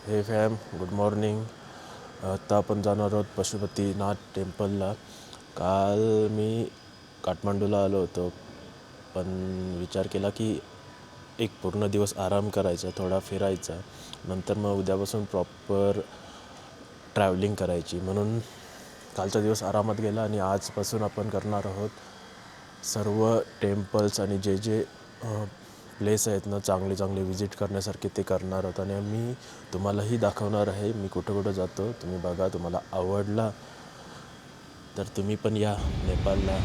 हे फॅम, good morning. आता आपण जाणार आहोत पशुपतीनाथ टेम्पलला. काल मी काठमांडूला आलो होतो, पण विचार केला की एक पूर्ण दिवस आराम करायचा, थोडा फिरायचा, नंतर मग उद्यापासून प्रॉपर ट्रॅव्हलिंग करायची. म्हणून कालचा दिवस आरामात गेला आणि आजपासून आपण करणार आहोत सर्व टेम्पल्स आणि जे जे प्लेस आहेत ना चांगले चांगले विजिट करण्यासारखे ते करणार आहोत. आणि मी तुम्हालाही दाखवणार आहे मी कुठं कुठं जातो. तुम्ही बघा, तुम्हाला आवडला तर तुम्ही पण या नेपाळला.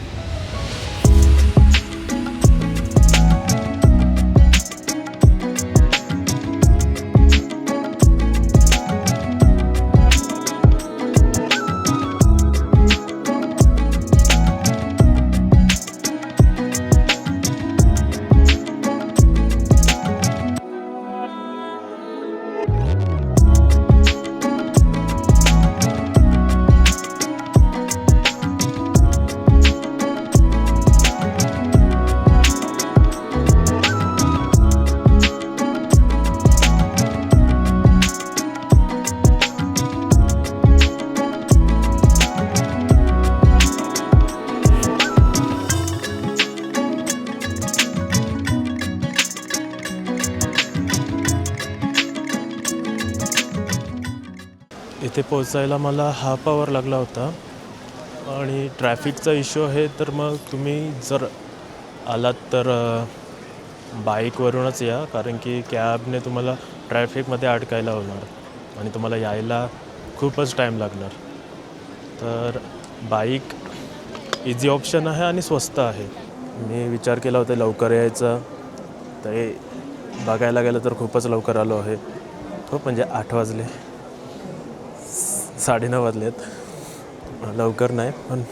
इथे पोचायला मला हाफ आवर लागला होता आणि ट्रॅफिकचा इश्यू आहे. तर मग तुम्ही जर आलात तर बाईकवरूनच या, कारण की कॅबने तुम्हाला ट्रॅफिकमध्ये अडकायला होणार आणि तुम्हाला यायला खूपच टाईम लागणार. तर बाईक इझी ऑप्शन आहे आणि स्वस्त आहे. मी विचार केला होता लवकर यायचा, तर बघायला गेलं तर खूपच लवकर आलो आहे. खूप म्हणजे 8 वाजले, 9:30 वाजलेत. लवकर नाही, पण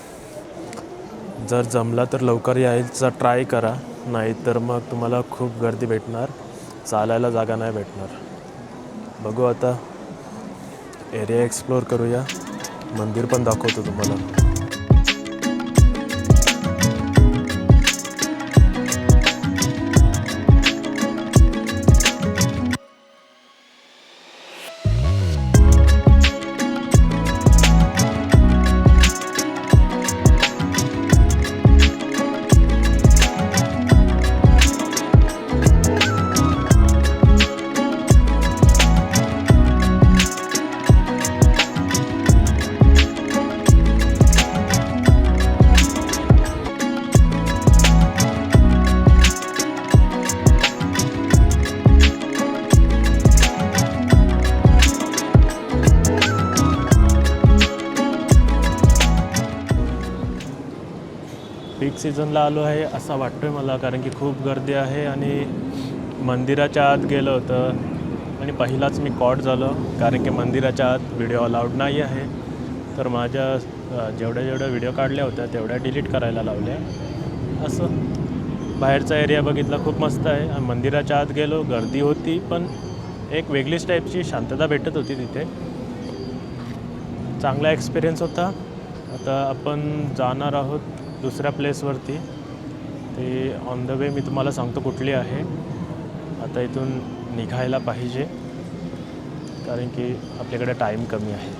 जर जमला तर लवकर यायचा ट्राय करा, नाहीतर मग तुम्हाला खूप गर्दी भेटणार, चालायला जागा नाही भेटणार. बघू, आता एरिया एक्सप्लोअर करूया. मंदिर पण दाखवतो तुम्हाला. पीक सीझनला आलो आहे असं वाटतोय मला, कारण की खूप गर्दी आहे. आणि मंदिराच्या आत गेलं होतं आणि पहिलाच मी कॉट झालो, कारण की मंदिराच्या आत व्हिडिओ अलाउड नाही आहे. तर माझ्या जेवढ्या व्हिडिओ काढल्या होत्या तेवढ्या डिलीट करायला लावल्या. असं बाहेरचा एरिया बघितला, खूप मस्त आहे. आणि मंदिराच्या आत गेलो, गर्दी होती, पण एक वेगळीच टाईपची शांतता भेटत होती तिथे. चांगला एक्सपिरियन्स होता. आता आपण जाणार आहोत दुसऱ्या प्लेसवरती. ते ऑन द वे मी तुम्हाला सांगतो कुठली आहे. आता इथून निघायला पाहिजे, कारण की आपल्याकडे टाईम कमी आहे.